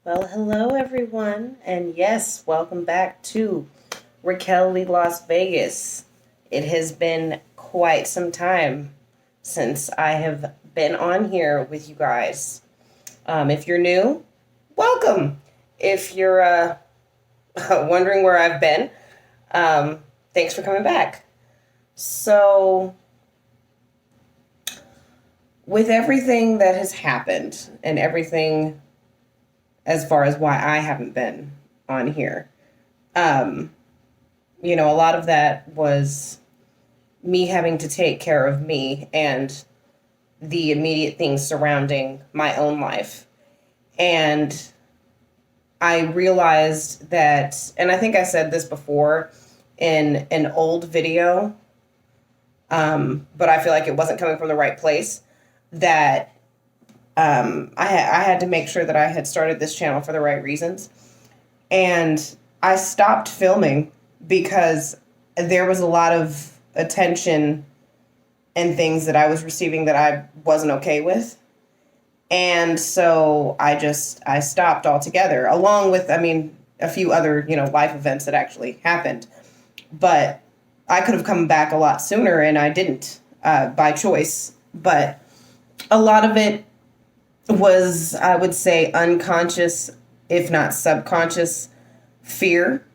Well, hello everyone, and yes, welcome back to Raquel Lee Las Vegas. It has been quite some time since I have been on here with you guys. If you're new, welcome. If you're wondering where I've been, thanks for coming back. So, with everything that has happened and everything as far as why I haven't been on here. Um, a lot of that was me having to take care of me and the immediate things surrounding my own life. And I realized that, and I think I said this before in an old video, but I feel like it wasn't coming from the right place, that I had to make sure that I had started this channel for the right reasons. And I stopped filming because there was a lot of attention and things that I was receiving that I wasn't okay with. And so I stopped altogether, along with, a few other, life events that actually happened. But I could have come back a lot sooner, and I didn't, by choice. But a lot of it was, I would say, unconscious, if not subconscious, fear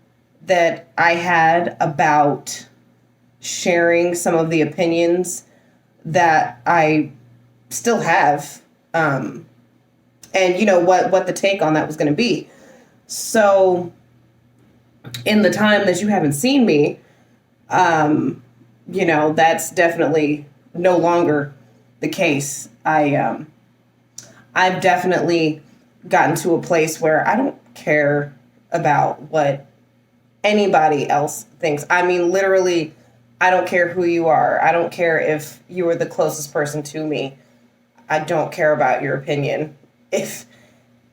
that I had about sharing some of the opinions that I still have, and what the take on that was going to be. So, in the time that you haven't seen me, that's definitely no longer the case. I've definitely gotten to a place where I don't care about what anybody else thinks. Literally, I don't care who you are. I don't care if you are the closest person to me. I don't care about your opinion. If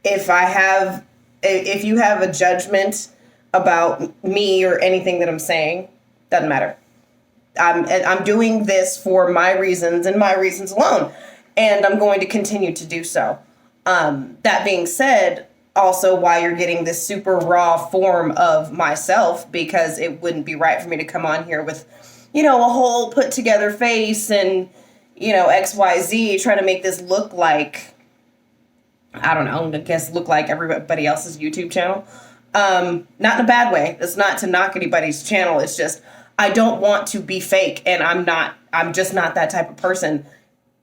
you have a judgment about me or anything that I'm saying, doesn't matter. I'm doing this for my reasons and my reasons alone, and I'm going to continue to do so. That being said, also why you're getting this super raw form of myself, because it wouldn't be right for me to come on here with, a whole put together face and, XYZ, trying to make this look like, I don't know, I guess look like everybody else's YouTube channel. Not in a bad way. It's not to knock anybody's channel. It's just, I don't want to be fake, and I'm just not that type of person.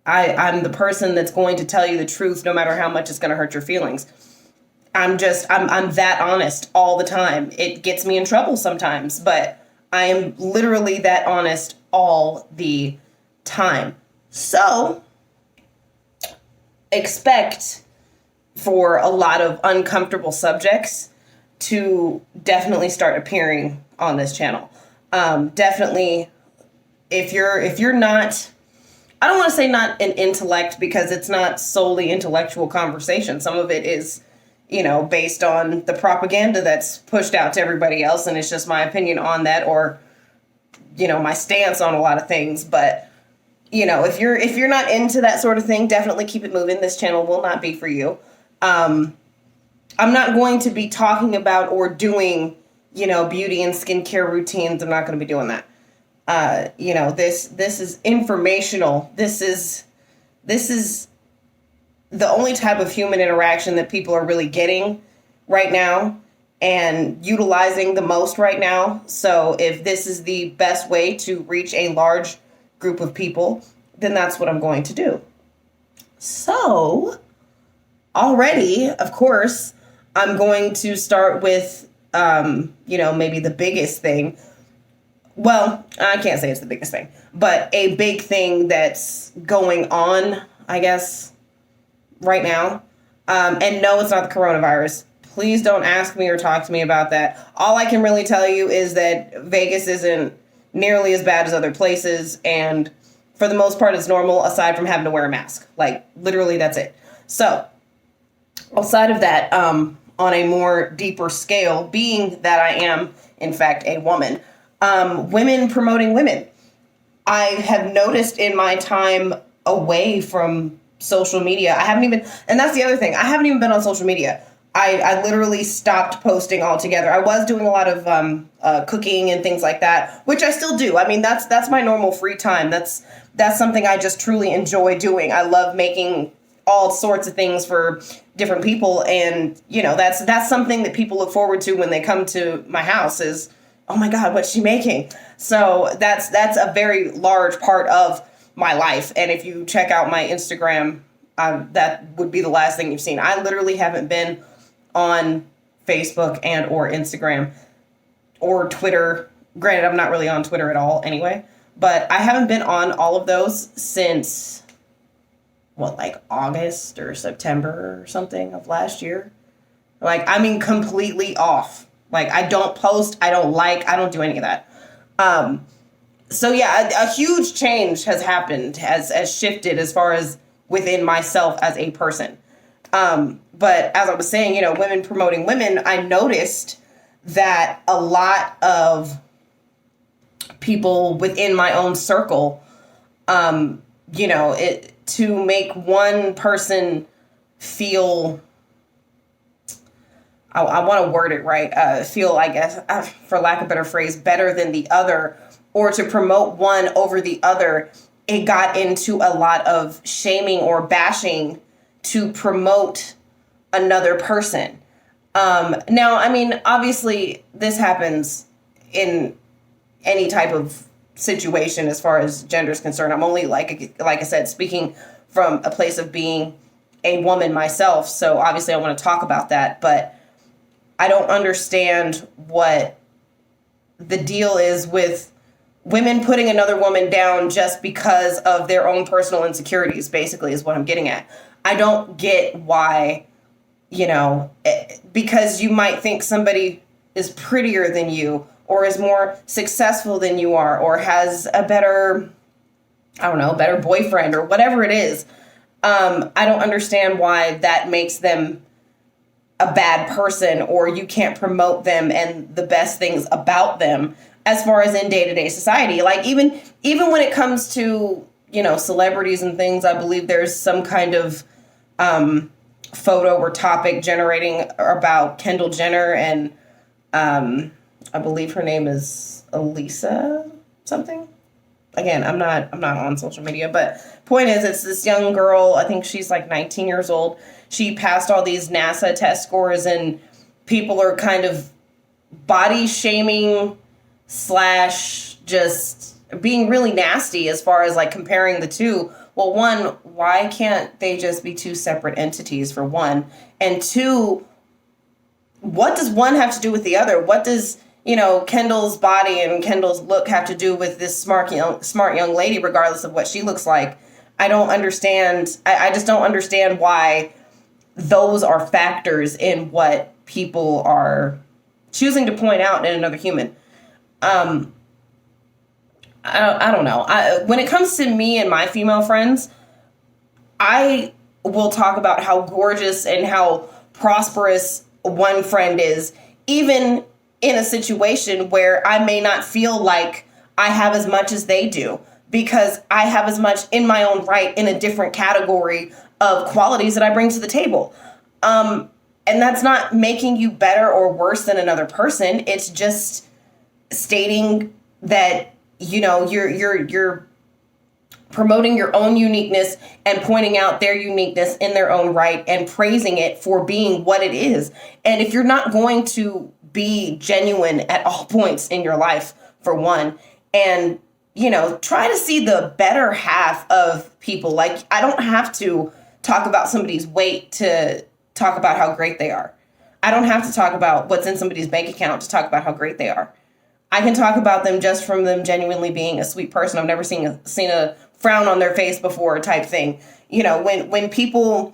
I'm the person that's going to tell you the truth no matter how much it's going to hurt your feelings. I'm that honest all the time. It gets me in trouble sometimes, but I am literally that honest all the time. So expect for a lot of uncomfortable subjects to definitely start appearing on this channel. Definitely, if you're not, I don't want to say not an intellect, because it's not solely intellectual conversation. Some of it is, based on the propaganda that's pushed out to everybody else, and it's just my opinion on that, or, my stance on a lot of things. But, if you're not into that sort of thing, definitely keep it moving. This channel will not be for you. I'm not going to be talking about or doing, beauty and skincare routines. I'm not going to be doing that. This is informational. This is the only type of human interaction that people are really getting right now and utilizing the most right now. So if this is the best way to reach a large group of people, then that's what I'm going to do. So already, of course, I'm going to start with, maybe the biggest thing. Well, I can't say it's the biggest thing, but a big thing that's going on, I guess, right now. And no, it's not the coronavirus. Please don't ask me or talk to me about that. All I can really tell you is that Vegas isn't nearly as bad as other places. And for the most part, it's normal, aside from having to wear a mask. Like, literally, that's it. So, outside of that, on a more deeper scale, being that I am, in fact, a woman, women promoting women. I have noticed in my time away from social media, I haven't even, and that's the other thing, I haven't even been on social media. I literally stopped posting altogether. I was doing a lot of cooking and things like that, which I still do. I mean, that's my normal free time. That's something I just truly enjoy doing. I love making all sorts of things for different people, and that's something that people look forward to when they come to my house is, oh my God, what's she making? So that's a very large part of my life. And if you check out my Instagram, that would be the last thing you've seen. I literally haven't been on Facebook and or Instagram or Twitter. Granted, I'm not really on Twitter at all anyway, but I haven't been on all of those since like August or September or something of last year. Like, I mean, completely off. Like, I don't post, I don't do any of that. So yeah, a huge change has happened, has shifted as far as within myself as a person. But as I was saying, women promoting women, I noticed that a lot of people within my own circle, to make one person feel, I want to word it right, feel, I guess, for lack of a better phrase, better than the other, or to promote one over the other, it got into a lot of shaming or bashing to promote another person. Now, I mean, obviously, this happens in any type of situation as far as gender is concerned. I'm only, like I said, speaking from a place of being a woman myself. So obviously I want to talk about that, but I don't understand what the deal is with women putting another woman down just because of their own personal insecurities, basically, is what I'm getting at. I don't get why, because you might think somebody is prettier than you or is more successful than you are or has a better boyfriend or whatever it is. I don't understand why that makes them a bad person or you can't promote them and the best things about them as far as in day-to-day society. Like even when it comes to, celebrities and things, I believe there's some kind of photo or topic generating about Kendall Jenner and I believe her name is Elisa something. Again, I'm not on social media, but point is, it's this young girl. I think she's like 19 years old. She passed all these NASA test scores, and people are kind of body shaming / just being really nasty as far as like comparing the two. Well, one, why can't they just be two separate entities, for one? And two, what does one have to do with the other? What does Kendall's body and Kendall's look have to do with this smart young lady, regardless of what she looks like? I don't understand. I just don't understand why those are factors in what people are choosing to point out in another human. I don't know. When it comes to me and my female friends, I will talk about how gorgeous and how prosperous one friend is, even in a situation where I may not feel like I have as much as they do, because I have as much in my own right in a different category of qualities that I bring to the table. And that's not making you better or worse than another person. It's just stating that, you're promoting your own uniqueness and pointing out their uniqueness in their own right and praising it for being what it is. And if you're not going to be genuine at all points in your life, for one, and, try to see the better half of people. Like, I don't have to talk about somebody's weight to talk about how great they are. I don't have to talk about what's in somebody's bank account to talk about how great they are. I can talk about them just from them genuinely being a sweet person. I've never seen a frown on their face before type thing. When people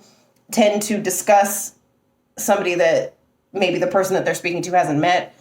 tend to discuss somebody that maybe the person that they're speaking to hasn't met,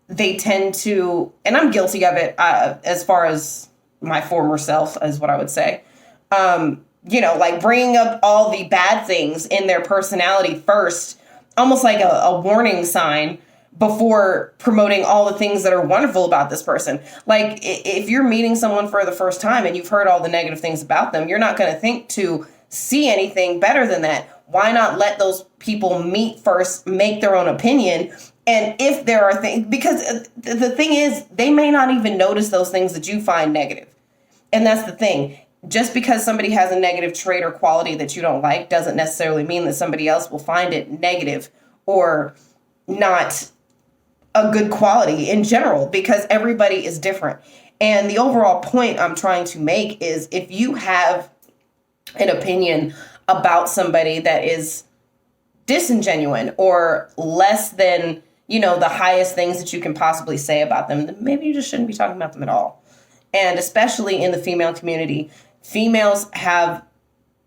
they tend to, and I'm guilty of it as far as my former self, is what I would say. Like bringing up all the bad things in their personality first, almost like a warning sign, before promoting all the things that are wonderful about this person. Like, if you're meeting someone for the first time and you've heard all the negative things about them, you're not going to think to see anything better than that. why not let those people meet first, make their own opinion? And if there are things, because the thing is, they may not even notice those things that you find negative. And that's the thing. Just because somebody has a negative trait or quality that you don't like doesn't necessarily mean that somebody else will find it negative or not a good quality in general, because everybody is different. And the overall point I'm trying to make is, if you have an opinion about somebody that is disingenuous or less than, the highest things that you can possibly say about them, then maybe you just shouldn't be talking about them at all. And especially in the female community, females have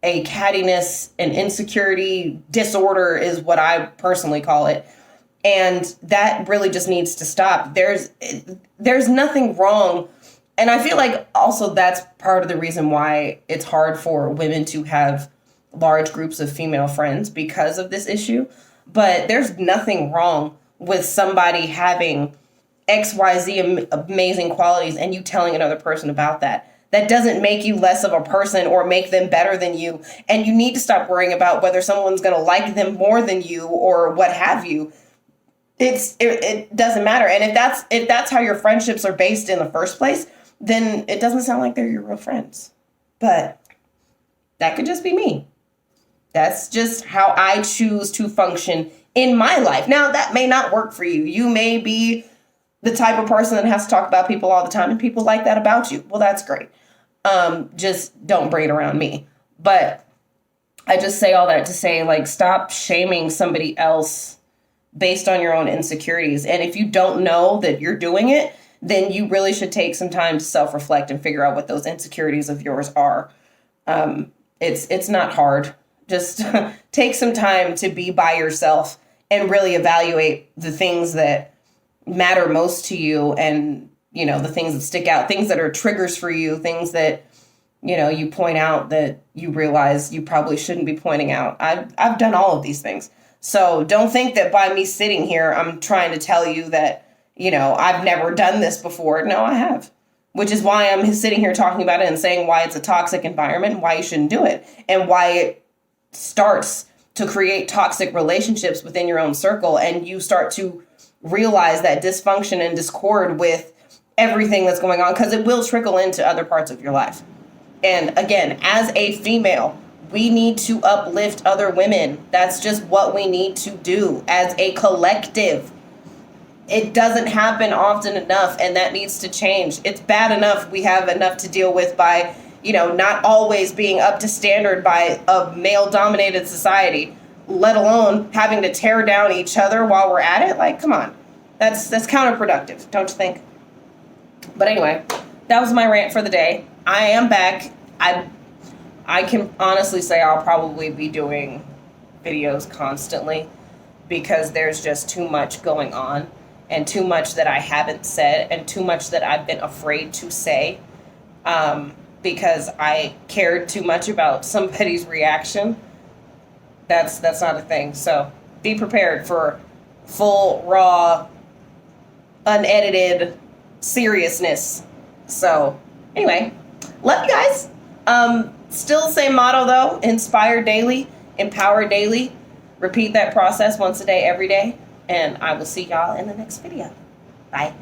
a cattiness and insecurity disorder, is what I personally call it. And that really just needs to stop. There's nothing wrong. And I feel like also that's part of the reason why it's hard for women to have large groups of female friends, because of this issue. But there's nothing wrong with somebody having XYZ amazing qualities and you telling another person about that. That doesn't make you less of a person or make them better than you. And you need to stop worrying about whether someone's going to like them more than you or what have you. It doesn't matter. And if that's how your friendships are based in the first place, then it doesn't sound like they're your real friends. But that could just be me. That's just how I choose to function in my life. Now, that may not work for you. You may be the type of person that has to talk about people all the time and people like that about you. Well, that's great. Just don't bring it around me. But I just say all that to say, like, stop shaming somebody else based on your own insecurities. And if you don't know that you're doing it, then you really should take some time to self-reflect and figure out what those insecurities of yours are. It's not hard. Just take some time to be by yourself and really evaluate the things that matter most to you, and, the things that stick out, things that are triggers for you, things that, you point out that you realize you probably shouldn't be pointing out. I've done all of these things. So don't think that by me sitting here, I'm trying to tell you that, I've never done this before. No, I have. Which is why I'm sitting here talking about it and saying why it's a toxic environment and why you shouldn't do it, and why it starts to create toxic relationships within your own circle. And you start to realize that dysfunction and discord with everything that's going on, because it will trickle into other parts of your life. And again, as a female, we need to uplift other women. That's just what we need to do as a collective. It doesn't happen often enough, and that needs to change. It's bad enough we have enough to deal with by, not always being up to standard by a male-dominated society, let alone having to tear down each other while we're at it. Like, come on. That's counterproductive, don't you think? But anyway, that was my rant for the day. I am back. I can honestly say I'll probably be doing videos constantly, because there's just too much going on, and too much that I haven't said, and too much that I've been afraid to say, because I cared too much about somebody's reaction. That's not a thing. So be prepared for full, raw, unedited seriousness. So anyway, love you guys. Still the same motto though: inspire daily, empower daily. Repeat that process once a day, every day. And I will see y'all in the next video. Bye.